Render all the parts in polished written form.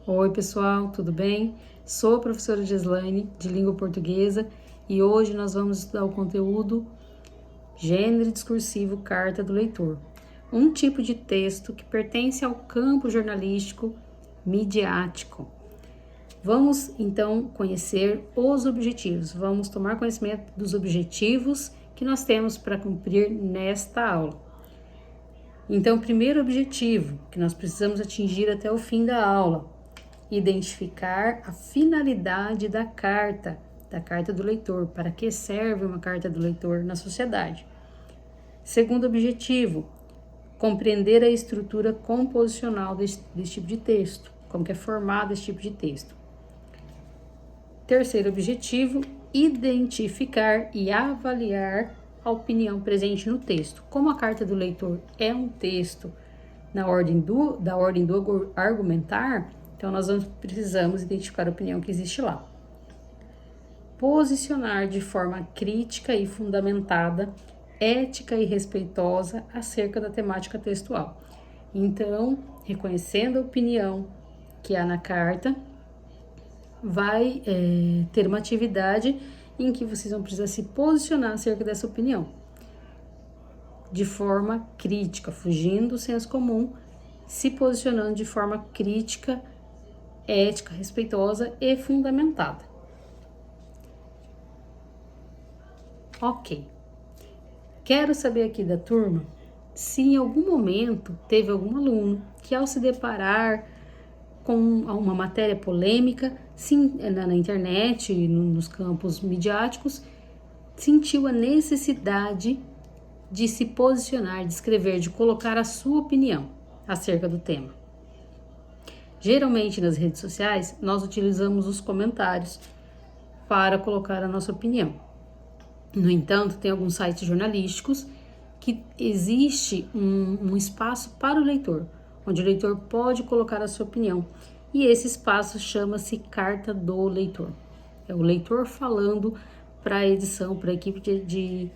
Oi, pessoal, tudo bem? Sou a professora Gislaine, de língua portuguesa, e hoje nós vamos estudar o conteúdo Gênero discursivo Carta do Leitor, um tipo de texto que pertence ao campo jornalístico midiático. Vamos, então, conhecer os objetivos. Vamos tomar conhecimento dos objetivos que nós temos para cumprir nesta aula. Então, o primeiro objetivo que nós precisamos atingir até o fim da aula: identificar a finalidade da carta do leitor, para que serve uma carta do leitor na sociedade. Segundo objetivo, compreender a estrutura composicional desse tipo de texto, como que é formado esse tipo de texto. Terceiro objetivo, identificar e avaliar a opinião presente no texto. Como a carta do leitor é um texto da ordem do argumentar, então nós precisamos identificar a opinião que existe lá. Posicionar de forma crítica e fundamentada, ética e respeitosa acerca da temática textual. Então, reconhecendo a opinião que há na carta, vai ter uma atividade em que vocês vão precisar se posicionar acerca dessa opinião, de forma crítica, fugindo do senso comum, se posicionando de forma crítica, ética, respeitosa e fundamentada. Ok. Quero saber aqui da turma se em algum momento teve algum aluno que, ao se deparar com uma matéria polêmica na internet, nos campos midiáticos, sentiu a necessidade de se posicionar, de escrever, de colocar a sua opinião acerca do tema. Geralmente nas redes sociais, nós utilizamos os comentários para colocar a nossa opinião. No entanto, tem alguns sites jornalísticos que existe um espaço para o leitor, onde o leitor pode colocar a sua opinião. E esse espaço chama-se Carta do Leitor. É o leitor falando para a edição, para a equipe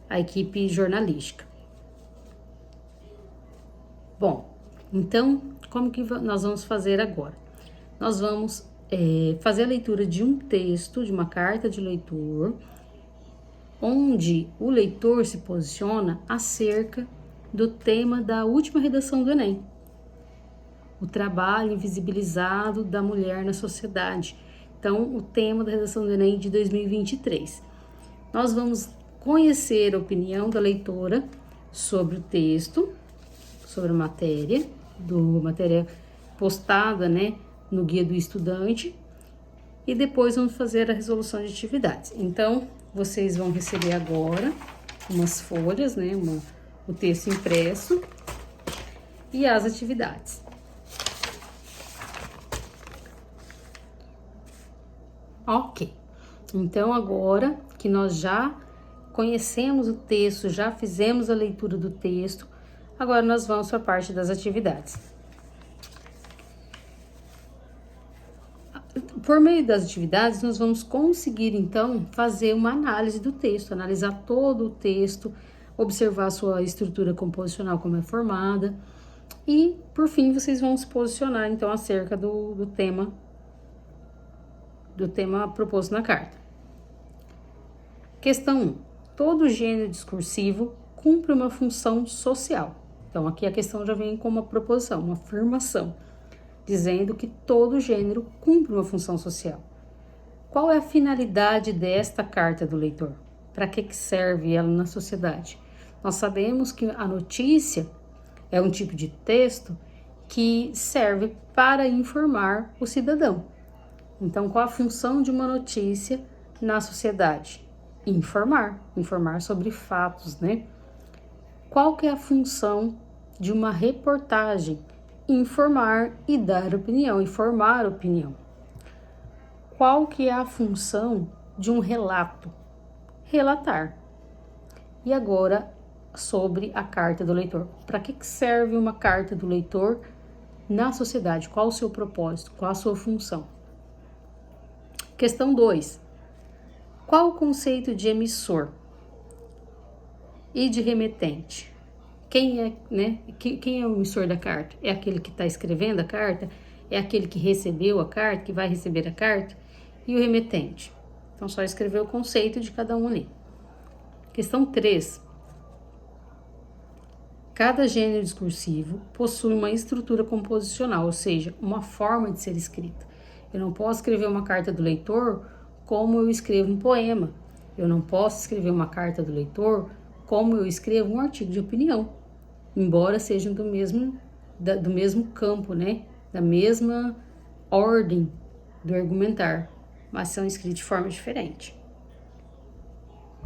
a equipe jornalística. Bom, então, como que nós vamos fazer agora? Nós vamos fazer a leitura de um texto, de uma carta de leitor, onde o leitor se posiciona acerca do tema da última redação do Enem, o trabalho invisibilizado da mulher na sociedade. Então, o tema da redação do Enem de 2023. Nós vamos conhecer a opinião da leitora sobre o texto, sobre a matéria postada, no Guia do Estudante, e depois vamos fazer a resolução de atividades. Então, vocês vão receber agora umas folhas, o texto impresso e as atividades. Ok, então agora que nós já conhecemos o texto, já fizemos a leitura do texto, agora nós vamos para a parte das atividades. Por meio das atividades, nós vamos conseguir, então, fazer uma análise do texto, analisar todo o texto, observar a sua estrutura composicional, como é formada, e, por fim, vocês vão se posicionar, então, acerca do tema proposto na carta. Questão 1. Todo gênero discursivo cumpre uma função social. Então, aqui a questão já vem com uma proposição, uma afirmação, dizendo que todo gênero cumpre uma função social. Qual é a finalidade desta carta do leitor? Para que serve ela na sociedade? Nós sabemos que a notícia é um tipo de texto que serve para informar o cidadão. Então, qual a função de uma notícia na sociedade? Informar sobre fatos, Qual que é a função de uma reportagem? Informar e dar opinião, e formar opinião. Qual que é a função de um relato? Relatar. E agora, sobre a carta do leitor. Para que serve uma carta do leitor na sociedade? Qual o seu propósito? Qual a sua função? Questão 2. Qual o conceito de emissor e de remetente? Quem é o emissor da carta? É aquele que está escrevendo a carta? é aquele que recebeu a carta, que vai receber a carta, e o remetente. Então, só escrever o conceito de cada um ali. Questão 3. Cada gênero discursivo possui uma estrutura composicional, ou seja, uma forma de ser escrita. Eu não posso escrever uma carta do leitor como eu escrevo um poema. Eu não posso escrever uma carta do leitor como eu escrevo um artigo de opinião, embora sejam do mesmo campo, né? Da mesma ordem do argumentar, mas são escritos de forma diferente.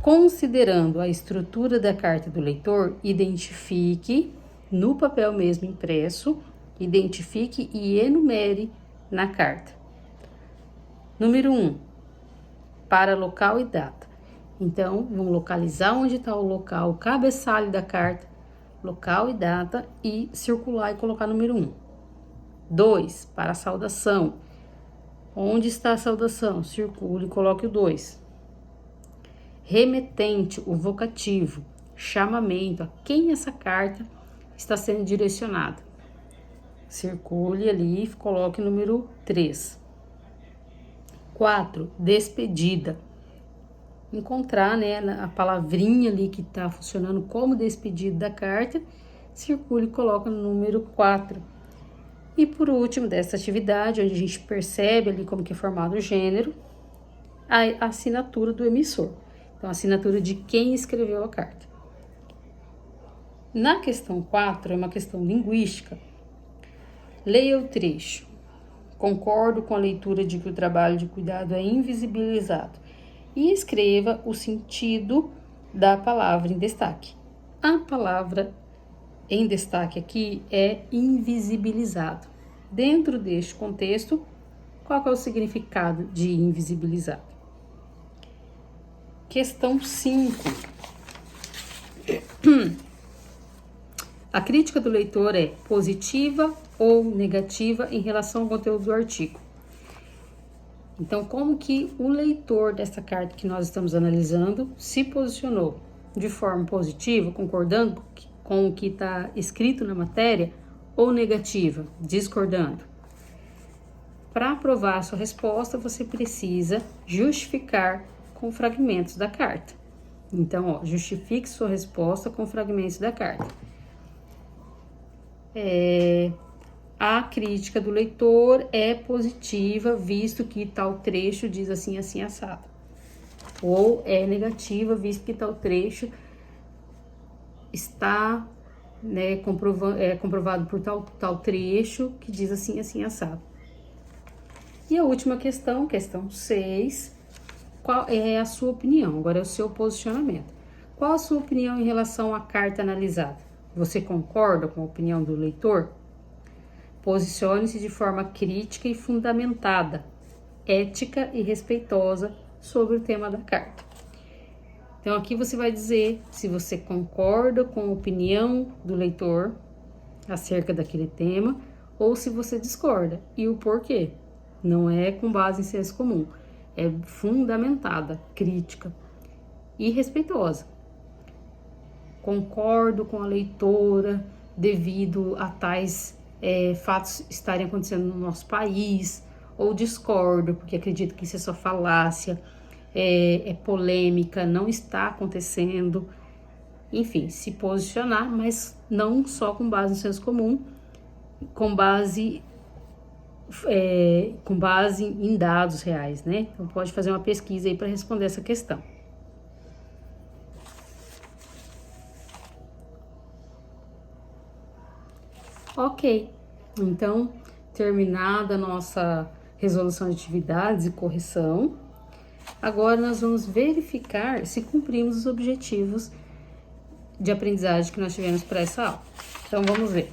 Considerando a estrutura da carta do leitor, identifique no papel mesmo impresso, identifique e enumere na carta. Número 1, para local e data. Então, vamos localizar onde está o local, o cabeçalho da carta, local e data, e circular e colocar número 1. 2, para a saudação. Onde está a saudação? Circule e coloque o 2. Remetente, o vocativo, chamamento, a quem essa carta está sendo direcionada. Circule ali e coloque o número 3. 4, despedida. Encontrar, né, a palavrinha ali que está funcionando como despedida da carta, circule e coloca no número 4. E por último, dessa atividade, onde a gente percebe ali como que é formado o gênero, a assinatura do emissor. Então, a assinatura de quem escreveu a carta. Na questão 4, é uma questão linguística. Leia o trecho. Concordo com a leitura de que o trabalho de cuidado é invisibilizado. E escreva o sentido da palavra em destaque. A palavra em destaque aqui é invisibilizado. Dentro deste contexto, qual é o significado de invisibilizado? Questão 5. A crítica do leitor é positiva ou negativa em relação ao conteúdo do artigo. Então, como que o leitor dessa carta que nós estamos analisando se posicionou? De forma positiva, concordando com o que está escrito na matéria, ou negativa, discordando? Para aprovar a sua resposta, você precisa justificar com fragmentos da carta. Então, justifique sua resposta com fragmentos da carta. A crítica do leitor é positiva, visto que tal trecho diz assim, assim, assado. Ou é negativa, visto que tal trecho está, né, comprovado por tal trecho que diz assim, assim, assado. E a última questão, questão 6, qual é a sua opinião? Agora é o seu posicionamento. Qual a sua opinião em relação à carta analisada? Você concorda com a opinião do leitor? Posicione-se de forma crítica e fundamentada, ética e respeitosa sobre o tema da carta. Então, aqui você vai dizer se você concorda com a opinião do leitor acerca daquele tema ou se você discorda e o porquê. Não é com base em senso comum, é fundamentada, crítica e respeitosa. Concordo com a leitora devido a tais fatos estarem acontecendo no nosso país, ou discordo porque acredito que isso é só falácia, é polêmica, não está acontecendo. Enfim, se posicionar, mas não só com base no senso comum, com base em dados reais, né? Então pode fazer uma pesquisa aí para responder essa questão. Ok, então terminada a nossa resolução de atividades e correção, agora nós vamos verificar se cumprimos os objetivos de aprendizagem que nós tivemos para essa aula. Então vamos ver.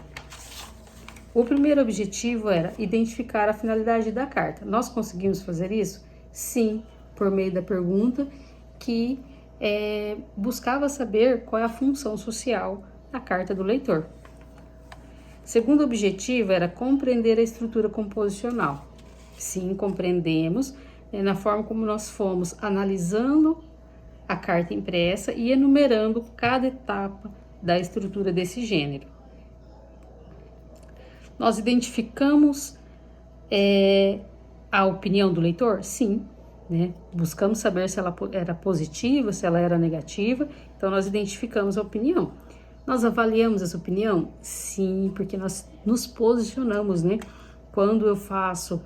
O primeiro objetivo era identificar a finalidade da carta. Nós conseguimos fazer isso? Sim, por meio da pergunta que buscava saber qual é a função social da carta do leitor. Segundo objetivo era compreender a estrutura composicional. Sim, compreendemos, na forma como nós fomos analisando a carta impressa e enumerando cada etapa da estrutura desse gênero. Nós identificamos A opinião do leitor? Sim, né? Buscamos saber se ela era positiva, se ela era negativa, então nós identificamos a opinião. Nós avaliamos essa opinião? Sim, porque nós nos posicionamos, né? Quando eu faço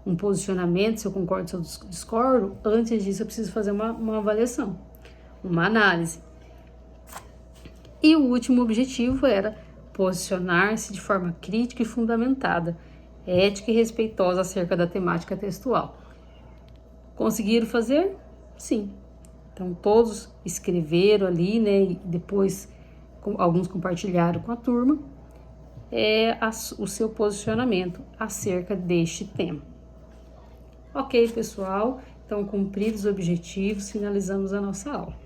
um posicionamento, se eu concordo, se eu discordo, antes disso eu preciso fazer uma avaliação, uma análise. E o último objetivo era posicionar-se de forma crítica e fundamentada, ética e respeitosa acerca da temática textual. Conseguiram fazer? Sim. Então todos escreveram ali, né? E depois alguns compartilharam com a turma o seu posicionamento acerca deste tema. Ok, pessoal? Então, cumpridos os objetivos, finalizamos a nossa aula.